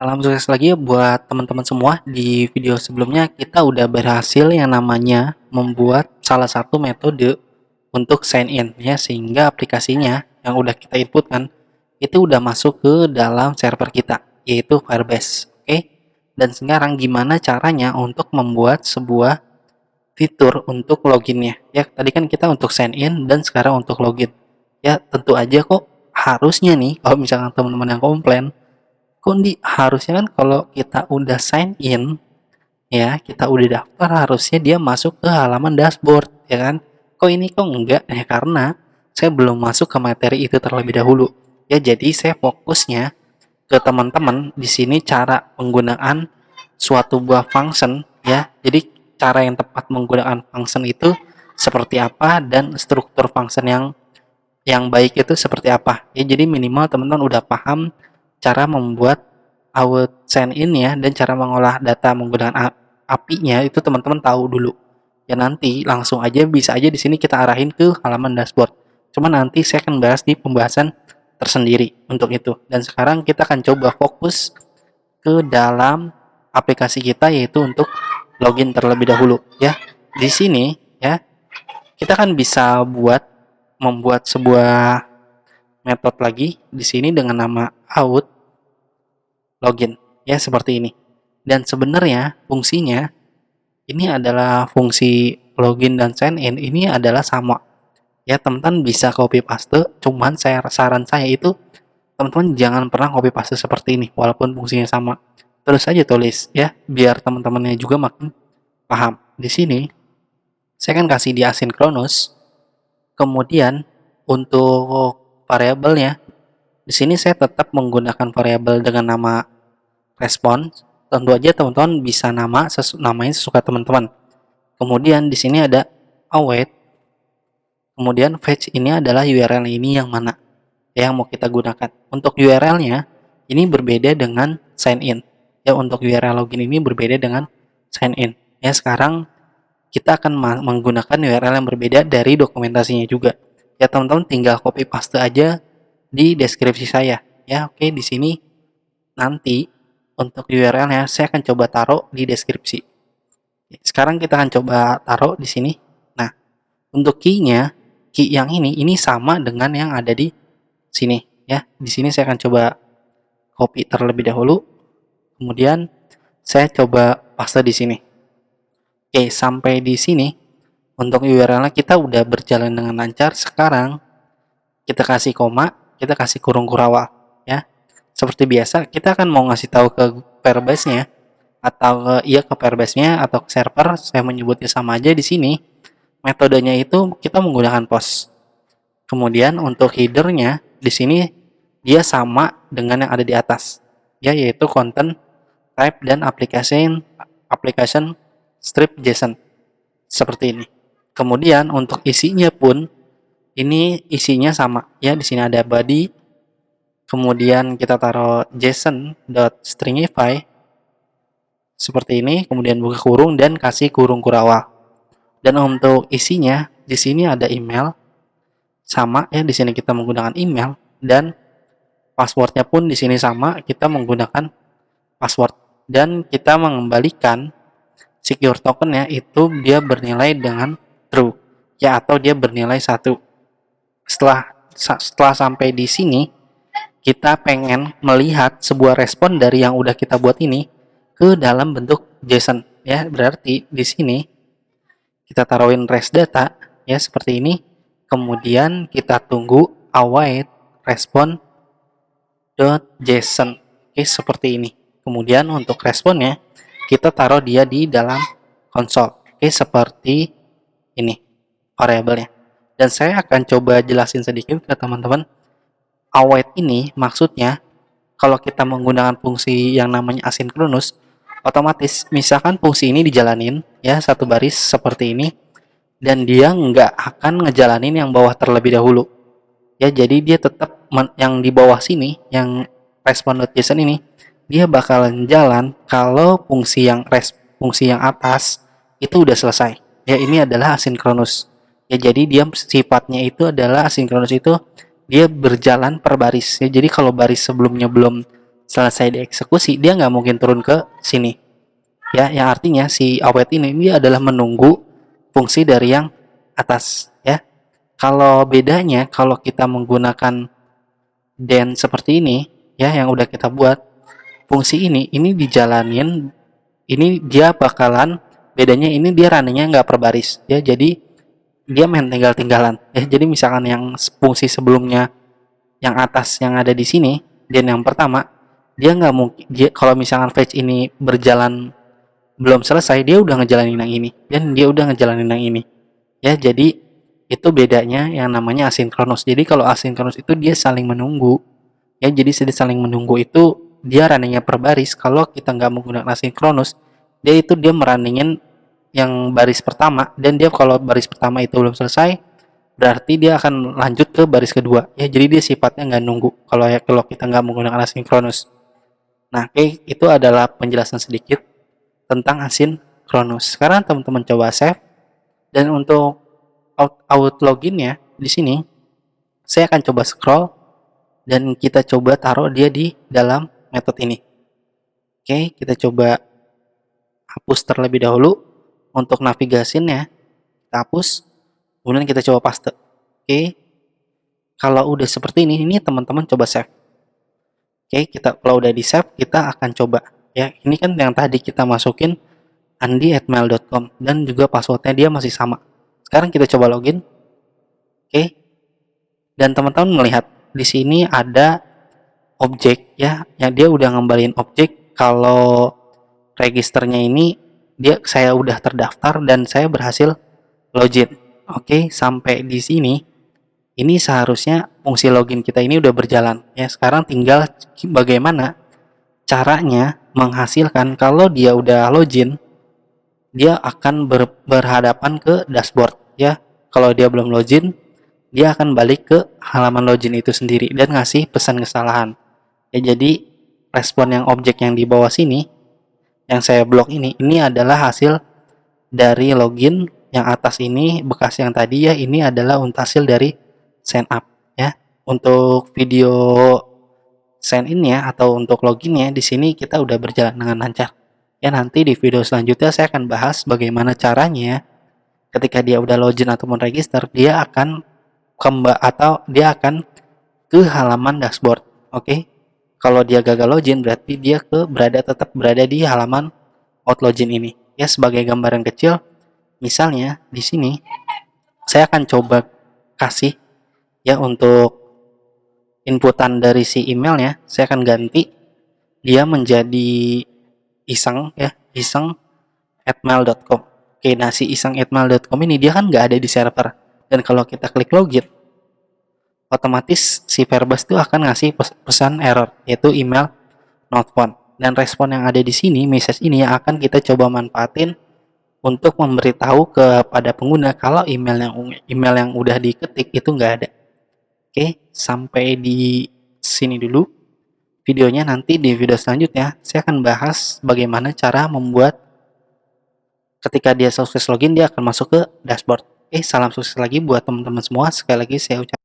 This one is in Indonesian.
Salam sukses lagi ya buat teman-teman semua. Di video sebelumnya kita udah berhasil yang namanya membuat salah satu metode untuk sign in ya, sehingga aplikasinya yang udah kita inputkan itu udah masuk ke dalam server kita, yaitu Firebase. Oke. Dan sekarang gimana caranya untuk membuat sebuah fitur untuk loginnya? Ya, tadi kan kita untuk sign in dan sekarang untuk login. Ya, tentu aja kok harusnya nih kalau misalkan teman-teman yang komplain, kok harusnya kan kalau kita udah sign in ya, kita udah daftar, harusnya dia masuk ke halaman dashboard ya kan. Kok ini kok enggak ya, karena saya belum masuk ke materi itu terlebih dahulu ya. Jadi saya fokusnya ke teman-teman di sini cara penggunaan suatu buah function ya. Jadi cara yang tepat menggunakan function itu seperti apa, dan struktur function yang baik itu seperti apa ya. Jadi minimal teman-teman udah paham cara membuat out sign in ya, dan cara mengolah data menggunakan API-nya itu teman-teman tahu dulu ya. Nanti langsung aja bisa aja di sini kita arahin ke halaman dashboard, cuma nanti saya akan bahas di pembahasan tersendiri untuk itu. Dan sekarang kita akan coba fokus ke dalam aplikasi kita, yaitu untuk login terlebih dahulu ya. Di sini ya, kita kan bisa membuat sebuah metode lagi di sini dengan nama out login ya, seperti ini. Dan sebenarnya fungsinya ini adalah fungsi login dan sign in ini adalah sama ya. Teman-teman bisa copy paste, cuman saran saya itu teman-teman jangan pernah copy paste seperti ini walaupun fungsinya sama. Terus aja tulis ya, biar teman-temannya juga makin paham. Di sini saya akan kasih di asynchronous. Kemudian untuk variabelnya di sini saya tetap menggunakan variabel dengan nama response. Tentu aja teman-teman bisa namain sesuka teman-teman. Kemudian di sini ada await. Kemudian fetch ini adalah URL ini yang mana yang mau kita gunakan. Untuk URL-nya ini berbeda dengan sign in. Ya, untuk URL login ini berbeda dengan sign in. Ya, sekarang kita akan menggunakan URL yang berbeda dari dokumentasinya juga. Ya, teman-teman tinggal copy paste aja di deskripsi saya. Ya, oke, di sini nanti untuk URL-nya saya akan coba taruh di deskripsi. Sekarang kita akan coba taruh di sini. Nah, untuk key-nya, key yang ini sama dengan yang ada di sini ya. Di sini saya akan coba copy terlebih dahulu. Kemudian saya coba paste di sini. Oke, sampai di sini untuk URL-nya kita udah berjalan dengan lancar. Sekarang kita kasih koma, kita kasih kurung kurawal ya. Seperti biasa, kita akan mau ngasih tahu ke Firebase-nya atau ke Firebase-nya atau ke server. Saya menyebutnya sama aja di sini. Metodenya itu kita menggunakan post. Kemudian untuk header-nya di sini dia sama dengan yang ada di atas ya, yaitu content type dan application strip JSON seperti ini. Kemudian untuk isinya pun ini isinya sama ya. Di sini ada body, kemudian kita taruh json.stringify seperti ini, kemudian buka kurung dan kasih kurung kurawal. Dan untuk isinya di sini ada email sama ya, di sini kita menggunakan email, dan passwordnya pun di sini sama, kita menggunakan password. Dan kita mengembalikan secure tokennya itu dia bernilai dengan true ya, atau dia bernilai 1. Setelah sampai di sini, kita pengen melihat sebuah respon dari yang udah kita buat ini ke dalam bentuk JSON ya. Berarti di sini kita taruhin res data ya, seperti ini. Kemudian kita tunggu await respon.json. Oke, seperti ini. Kemudian untuk responnya kita taruh dia di dalam konsol. Oke, seperti ini variabelnya. Dan saya akan coba jelasin sedikit ke teman-teman. Await ini maksudnya kalau kita menggunakan fungsi yang namanya asynchronous, otomatis misalkan fungsi ini dijalanin ya satu baris seperti ini, dan dia nggak akan ngejalanin yang bawah terlebih dahulu ya. Jadi dia tetap yang di bawah sini, yang respon.json ini, dia bakalan jalan kalau fungsi yang atas itu udah selesai ya. Ini adalah asynchronous ya. Jadi dia sifatnya itu adalah asynchronous, itu dia berjalan per baris ya. Jadi kalau baris sebelumnya belum selesai dieksekusi, dia nggak mungkin turun ke sini. Ya, yang artinya si await ini dia adalah menunggu fungsi dari yang atas. Ya, kalau bedanya kalau kita menggunakan den seperti ini, ya yang udah kita buat, fungsi ini dijalanin, ini dia bakalan bedanya ini dia runningnya nggak per baris. Ya, jadi dia main tinggal-tinggalan. Ya, jadi misalkan yang fungsi sebelumnya yang atas yang ada di sini, den yang pertama, dia nggak mungkin dia kalau misalkan fetch ini berjalan belum selesai, dia udah ngejalanin yang ini dan dia udah ngejalanin yang ini. Ya, jadi itu bedanya yang namanya asinkronus. Jadi kalau asinkronus itu dia saling menunggu. Ya, jadi saling menunggu itu dia runningnya per baris. Kalau kita nggak menggunakan asinkronus, dia merunningin yang baris pertama, dan dia kalau baris pertama itu belum selesai, berarti dia akan lanjut ke baris kedua. Ya, jadi dia sifatnya nggak nunggu kalau kita nggak menggunakan asinkronus. Nah, oke, itu adalah penjelasan sedikit tentang asinkronus. Sekarang teman-teman coba save, dan untuk out loginnya di sini saya akan coba scroll dan kita coba taruh dia di dalam metode ini. Oke, kita coba hapus terlebih dahulu. Untuk navigasinya kita hapus, kemudian kita coba paste. Oke, kalau udah seperti ini teman-teman coba save. Oke, kalau udah di save, kita akan coba. Ya, ini kan yang tadi kita masukin andi@mail.com dan juga passwordnya dia masih sama. Sekarang kita coba login. Oke, dan teman-teman melihat di sini ada objek, ya dia udah ngembaliin objek kalau registernya ini saya udah terdaftar dan saya berhasil login. Oke, sampai di sini ini seharusnya fungsi login kita ini udah berjalan. Ya, sekarang tinggal bagaimana caranya menghasilkan kalau dia udah login, dia akan berhadapan ke dashboard. Ya, kalau dia belum login, dia akan balik ke halaman login itu sendiri dan ngasih pesan kesalahan. Ya, jadi respon yang objek yang di bawah sini yang saya blok ini adalah hasil dari login. Yang atas ini bekas yang tadi, ya ini adalah hasil dari sign up. Ya, untuk video sign in ya atau untuk loginnya di sini kita udah berjalan dengan lancar. Ya, nanti di video selanjutnya saya akan bahas bagaimana caranya ketika dia udah login ataupun register, dia akan ke halaman dashboard. Oke, kalau dia gagal login berarti dia tetap berada di halaman out login ini. Ya, sebagai gambaran kecil, misalnya di sini saya akan coba kasih, ya untuk inputan dari si emailnya, saya akan ganti dia menjadi iseng, ya iseng@mail.com. Oke, nah si iseng@mail.com ini dia kan nggak ada di server, dan kalau kita klik login, otomatis si Verbase itu akan ngasih pesan error, yaitu email not found. Dan respon yang ada di sini, message ini yang akan kita coba manfaatin untuk memberitahu kepada pengguna kalau email yang udah diketik itu nggak ada. Oke, sampai di sini dulu videonya. Nanti di video selanjutnya saya akan bahas bagaimana cara membuat ketika dia sukses login dia akan masuk ke dashboard. Oke, salam sukses lagi buat teman-teman semua. Sekali lagi saya ucapkan